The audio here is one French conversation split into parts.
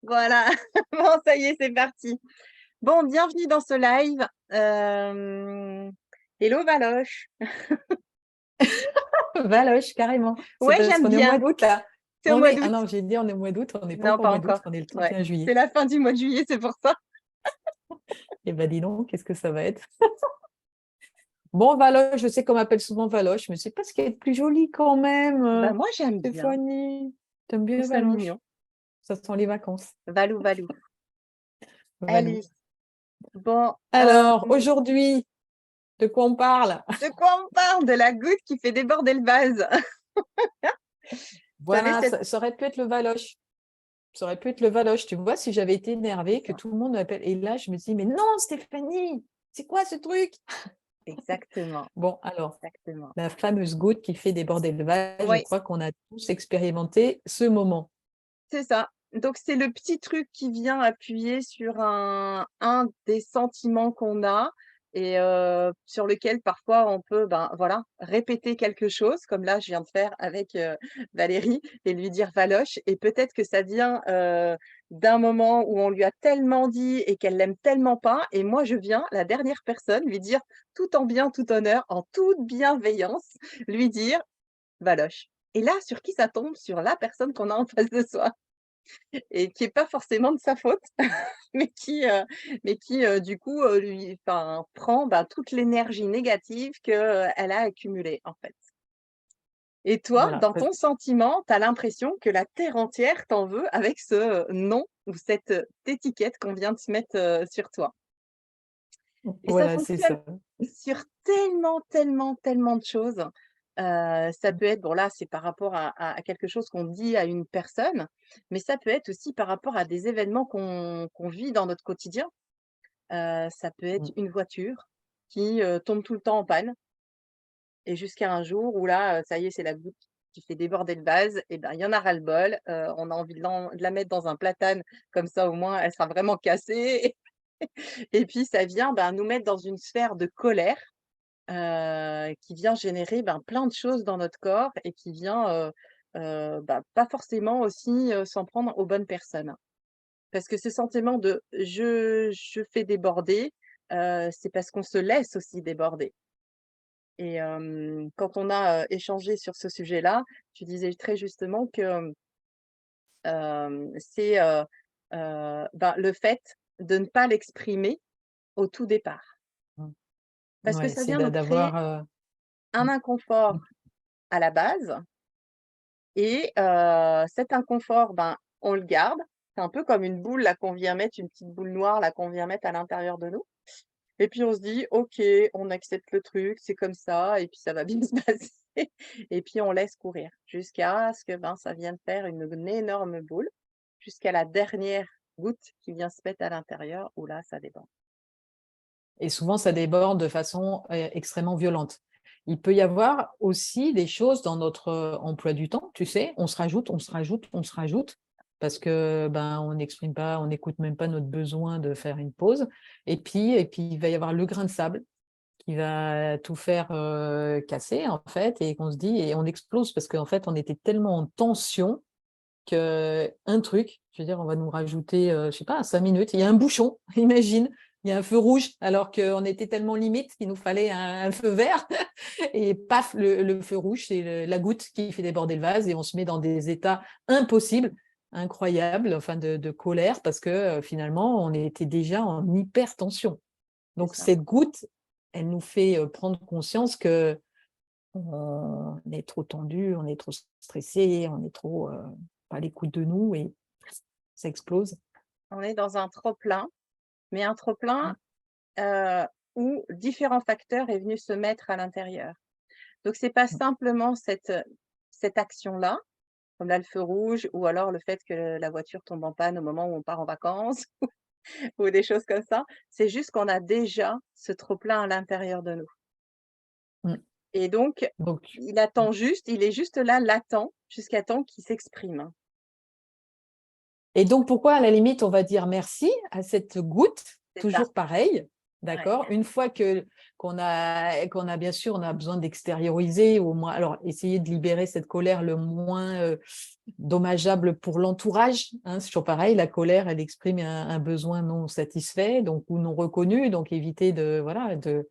Voilà. Bon, ça y est, c'est parti. Bon, bienvenue dans ce live. Hello Valoche. Valoche, carrément. C'est Ouais, parce j'aime qu'on est au mois bien. d'août, là. C'est au mois d'août. Ah non, j'ai dit on est au mois d'août, on n'est pas Non, encore au pas mois d'août, encore. on est le Ouais, 31 c'est juillet. la fin du mois de juillet, c'est pour ça. Eh ben dis donc, qu'est-ce que ça va être? Bon, Valoche, je sais qu'on m'appelle souvent Valoche, mais c'est parce qu'elle est plus jolie quand même. Bah, moi, j'aime bien. Stéphanie, t'aimes Je trouve bien ça Valoche? mignon. Ça sent les vacances. Valou, valou. Valou. Allez. Bon, Alors, aujourd'hui, de quoi on parle? de quoi on parle? De la goutte qui fait déborder le vase. Vous savez, Voilà, ça aurait pu être le Valoche. Ça aurait pu être le Valoche. Tu vois, si j'avais été énervée, que tout le monde m'appelle. Et là, je me dis, mais non, Stéphanie, c'est quoi ce truc? Exactement, Bon, alors, exactement. la fameuse goutte qui fait déborder le vase, je Oui, crois qu'on a tous expérimenté ce moment. c'est ça. Donc, c'est le petit truc qui vient appuyer sur un des sentiments qu'on a et sur lequel parfois on peut, ben, voilà, répéter quelque chose comme là je viens de faire avec, Valérie et lui dire: «Valoche» et peut-être que ça vient, d'un moment où on lui a tellement dit et qu'elle l'aime tellement pas et moi je viens, la dernière personne, lui dire tout en bien, tout honneur, en toute bienveillance, lui dire: «Valoche» et là, sur qui ça tombe? Sur la personne qu'on a en face de soi. Et qui est pas forcément de sa faute, mais qui, du coup, lui enfin, prend, bah, toute l'énergie négative qu'elle a accumulée, en fait. Et toi, Voilà. dans ton sentiment, tu as l'impression que la terre entière t'en veut avec ce nom ou cette, étiquette qu'on vient de se mettre, sur toi. Et ça Voilà, c'est fonctionne ça. sur tellement, tellement, tellement de choses. Ça peut être bon là, c'est par rapport à quelque chose qu'on dit à une personne, mais ça peut être aussi par rapport à des événements qu'on vit dans notre quotidien. Ça peut être Mm. une voiture qui, tombe tout le temps en panne et jusqu'à un jour où là, ça y est, c'est la goutte qui fait déborder le vase et ben, il y en a ras-le-bol, on a envie de la mettre dans un platane, comme ça au moins elle sera vraiment cassée et puis ça vient, ben, nous mettre dans une sphère de colère qui vient générer, ben, plein de choses dans notre corps et qui vient, bah, pas forcément aussi, s'en prendre aux bonnes personnes. Parce que ce sentiment de «je fais déborder», c'est parce qu'on se laisse aussi déborder et quand on a, échangé sur ce sujet-là, tu disais très justement que, c'est, ben, le fait de ne pas l'exprimer au tout départ. Mm. Parce que Ouais, ça c'est vient nous créer d'avoir. un Mm. inconfort à la base. Et cet inconfort, ben, on le garde. C'est un peu comme une boule là qu'on vient mettre, une petite boule noire là qu'on vient mettre à l'intérieur de nous. Et puis on se dit: «OK, on accepte le truc, c'est comme ça et puis ça va bien se passer» et puis on laisse courir jusqu'à ce que, ben, ça vienne faire une énorme boule, jusqu'à la dernière goutte qui vient se mettre à l'intérieur où là, ça déborde. Et souvent, ça déborde de façon extrêmement violente. Il peut y avoir aussi des choses dans notre emploi du temps, tu sais, on se rajoute, on se rajoute, on se rajoute, parce que ben on n'exprime pas, on n'écoute même pas notre besoin de faire une pause. Et puis il va y avoir le grain de sable qui va tout faire casser en fait, et qu'on se dit et on explose parce qu'en fait on était tellement en tension que un truc, je veux dire, on va nous rajouter, je sais pas, 5 minutes, il y a un bouchon, imagine, il y a un feu rouge alors qu'on était tellement limite qu'il nous fallait un feu vert et paf, le feu rouge, c'est la goutte qui fait déborder le vase et on se met dans des états impossibles, incroyables, enfin de colère parce que finalement, on était déjà en hypertension. C'est Donc ça. cette goutte, elle nous fait prendre conscience que on est trop tendu, on est trop stressé, on est trop pas à l'écoute de nous et ça explose. On est dans un trop-plein, mais un trop-plein, Mmh. heu, où différents facteurs est venu se mettre à l'intérieur. Donc c'est pas Mmh. simplement cette action-là, comme là le feu rouge ou alors le fait que la voiture tombe en panne au moment où on part en vacances ou des choses comme ça. C'est juste qu'on a déjà ce trop-plein à l'intérieur de nous Mmh. et donc Donc il est juste là latent jusqu'à temps qu'il s'exprime. et donc pourquoi à la limite on va dire merci à cette goutte, C'est ça, toujours pareil, Ouais. D'accord? Une fois qu'on a bien sûr, on a besoin d'extérioriser, au moins, alors essayer de libérer cette colère le moins dommageable pour l'entourage, hein, c'est toujours pareil, la colère, elle exprime un besoin non satisfait, donc ou non reconnu, donc éviter voilà, de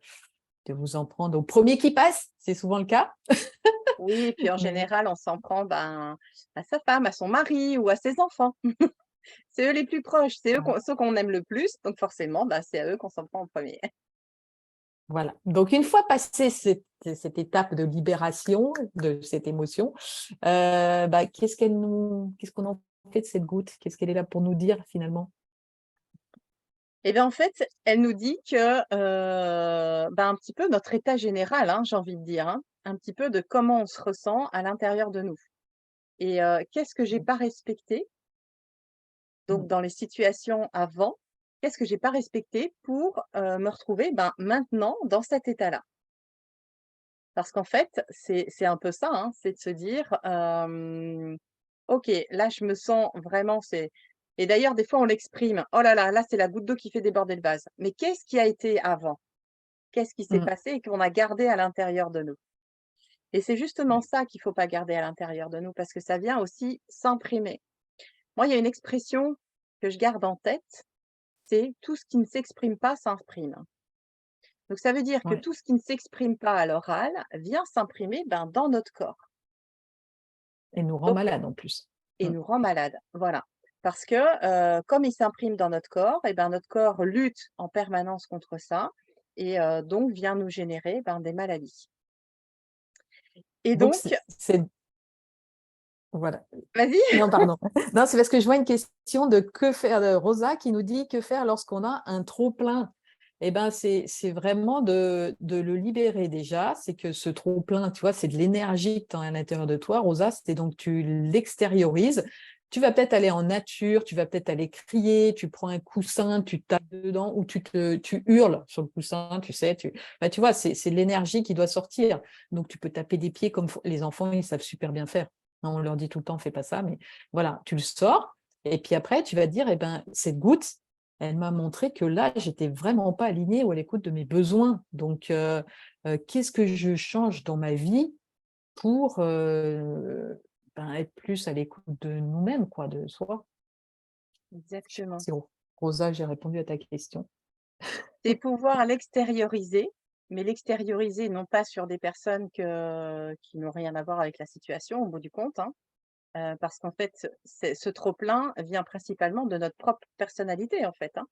vous en prendre au premier qui passe, c'est souvent le cas. Oui, et puis en Mais général, on s'en prend, ben, à sa femme, à son mari ou à ses enfants. C'est eux les plus proches, c'est eux voilà. ceux qu'on aime le plus, donc forcément, bah, c'est à eux qu'on s'en prend en premier. Voilà. Donc, une fois passé cette étape de libération de cette émotion, bah, qu'est-ce qu'on en fait de cette goutte? Qu'est-ce qu'elle est là pour nous dire finalement? Et bien, en fait, elle nous dit que, bah, un petit peu notre état général, hein, j'ai envie de dire, hein, un petit peu de comment on se ressent à l'intérieur de nous et qu'est-ce que j'ai Mmh. pas respecté, donc Mmh. dans les situations avant, qu'est-ce que j'ai pas respecté pour, me retrouver, ben, maintenant dans cet état-là? Parce qu'en fait, c'est un peu ça, hein, c'est de se dire, «OK, là, je me sens vraiment» c'est et d'ailleurs, des fois, on l'exprime: «Oh là là, là, c'est la goutte d'eau qui fait déborder le vase». Mais qu'est-ce qui a été avant? Qu'est-ce qui s'est Mmh. passé et qu'on a gardé à l'intérieur de nous? Et c'est justement Ouais. ça qu'il faut pas garder à l'intérieur de nous parce que ça vient aussi s'imprimer. Moi, il y a une expression que je garde en tête, c'est: «Tout ce qui ne s'exprime pas s'imprime». Donc ça veut dire que Ouais. tout ce qui ne s'exprime pas à l'oral vient s'imprimer, ben, dans notre corps. Et nous rend Donc malade en plus. et Mmh. nous rend malades, voilà. Parce que, comme il s'imprime dans notre corps et ben, notre corps lutte en permanence contre ça et donc vient nous générer, ben, des maladies. Et Donc, donc voilà. vas-y? Non, pardon. Non, c'est parce que je vois une question de que faire, de Rosa qui nous dit que faire lorsqu'on a un trop plein. Eh ben, c'est vraiment de le libérer déjà. C'est que ce trop plein, tu vois, c'est de l'énergie que tu as à l'intérieur de toi, Rosa. C'est donc tu l'extériorises. Tu vas peut-être aller en nature, tu vas peut-être aller crier, tu prends un coussin, tu tapes dedans ou tu hurles sur le coussin, tu sais. Bah, tu vois, c'est l'énergie qui doit sortir. Donc, tu peux taper des pieds comme les enfants, ils savent super bien faire. On leur dit tout le temps, fais pas ça, mais voilà, tu le sors. Et puis après, tu vas te dire, eh ben, cette goutte, elle m'a montré que là, j'étais vraiment pas alignée ou à l'écoute de mes besoins. Donc, qu'est-ce que je change dans ma vie pour ben, être plus à l'écoute de nous-mêmes, quoi, de soi. Je sais pas Exactement. si Rosa, j'ai répondu à ta question. C'est pouvoir l'extérioriser, mais l'extérioriser non pas sur des personnes qui n'ont rien à voir avec la situation au bout du compte, hein, parce qu'en fait, ce trop plein vient principalement de notre propre personnalité, en fait, hein.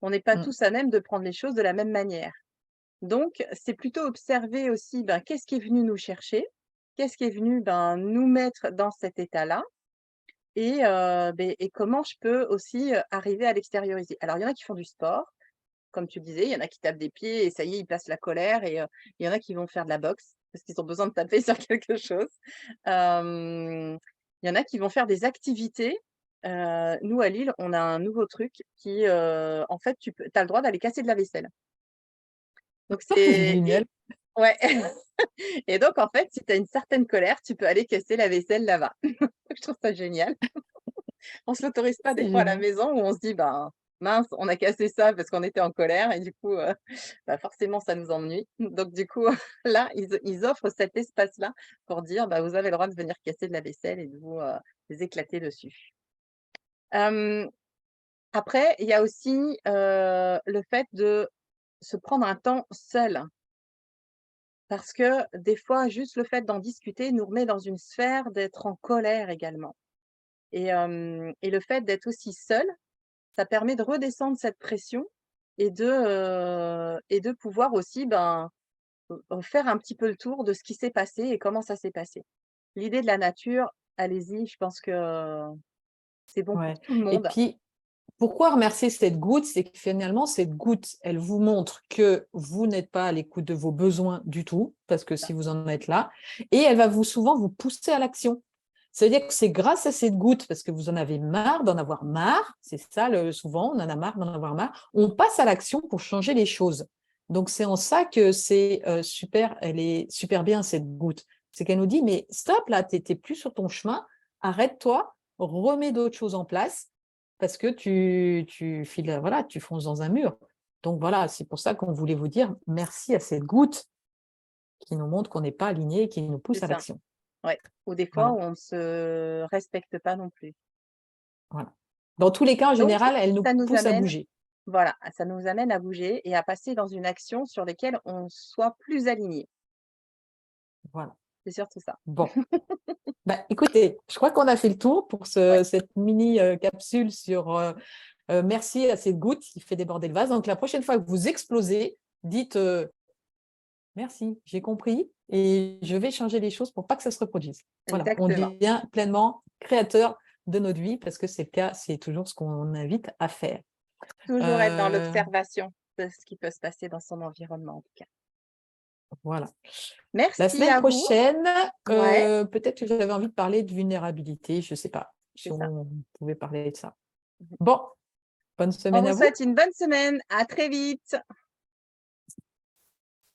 On n'est pas Mm, tous à même de prendre les choses de la même manière. Donc c'est plutôt observer aussi, ben, qu'est-ce qui est venu nous chercher? Qu'est-ce qui est venu, ben, nous mettre dans cet état-là? Et beh et comment je peux aussi, arriver à l'extérioriser? Alors il y en a qui font du sport, comme tu disais, il y en a qui tapent des pieds et ça y est, ils passent la colère et il y en a qui vont faire de la boxe parce qu'ils ont besoin de taper sur quelque chose. Il y en a qui vont faire des activités. Nous à Lille, on a un nouveau truc qui, en fait, tu as le droit d'aller casser de la vaisselle. Donc c'est c'est génial, ouais et donc en fait, si tu as une certaine colère, tu peux aller casser la vaisselle là-bas. Je trouve ça génial. On se l'autorise pas des c'est fois à la génial. maison où on se dit: «Ben, mince, on a cassé ça parce qu'on était en colère» et du coup, bah, forcément ça nous ennuie. Donc du coup, là, ils offrent cet espace-là pour dire: «Bah, vous avez le droit de venir casser de la vaisselle et de vous éclater dessus». Hem, Après, il y a aussi, le fait de se prendre un temps seul. Parce que des fois, juste le fait d'en discuter nous remet dans une sphère d'être en colère également et le fait d'être aussi seul, ça permet de redescendre cette pression et de pouvoir aussi, ben, faire un petit peu le tour de ce qui s'est passé et comment ça s'est passé. L'idée de la nature, allez-y, je pense que c'est bon pour Ouais. tout le Et monde. puis, pourquoi remercier cette goutte? C'est que finalement, cette goutte, elle vous montre que vous n'êtes pas à l'écoute de vos besoins du tout, parce que Ça. si vous en êtes là, et elle va souvent vous pousser à l'action. C'est-à-dire que c'est grâce à cette goutte, parce que vous en avez marre d'en avoir marre, c'est ça, souvent, on en a marre d'en avoir marre, on passe à l'action pour changer les choses. Donc, c'est en ça que c'est super, elle est super bien, cette goutte. C'est qu'elle nous dit, mais stop, là, tu n'étais plus sur ton chemin, arrête-toi, remets d'autres choses en place, parce que tu files, voilà, tu fonces dans un mur. Donc voilà, c'est pour ça qu'on voulait vous dire merci à cette goutte qui nous montre qu'on n'est pas aligné et qui nous C'est pousse à ça. l'action. Ouais. Ou des fois Voilà, où on ne se respecte pas non plus. voilà. Dans tous les cas, en Donc général, elle nous ça nous pousse à amène bouger. voilà, ça nous amène à bouger et à passer dans une action sur lesquelles on soit plus aligné. Voilà. C'est surtout ça. Bon, bah, écoutez, je crois qu'on a fait le tour pour Ouais, cette mini capsule sur merci à cette goutte qui fait déborder le vase. Donc, la prochaine fois que vous explosez, dites merci, j'ai compris et je vais changer les choses pour pas que ça se reproduise. Voilà, on exactement. devient pleinement créateur de notre vie parce que c'est le cas, c'est toujours ce qu'on invite à faire. Toujours être dans Euh, l'observation de ce qui peut se passer dans son environnement, en tout cas. voilà. La Merci semaine à vous. prochaine, Ouais, peut-être que j'avais envie de parler de vulnérabilité, je ne sais pas c'est si ça. on pouvait parler de ça. Mmh. Bon, bonne On semaine vous à vous. souhaite une bonne semaine. À très vite.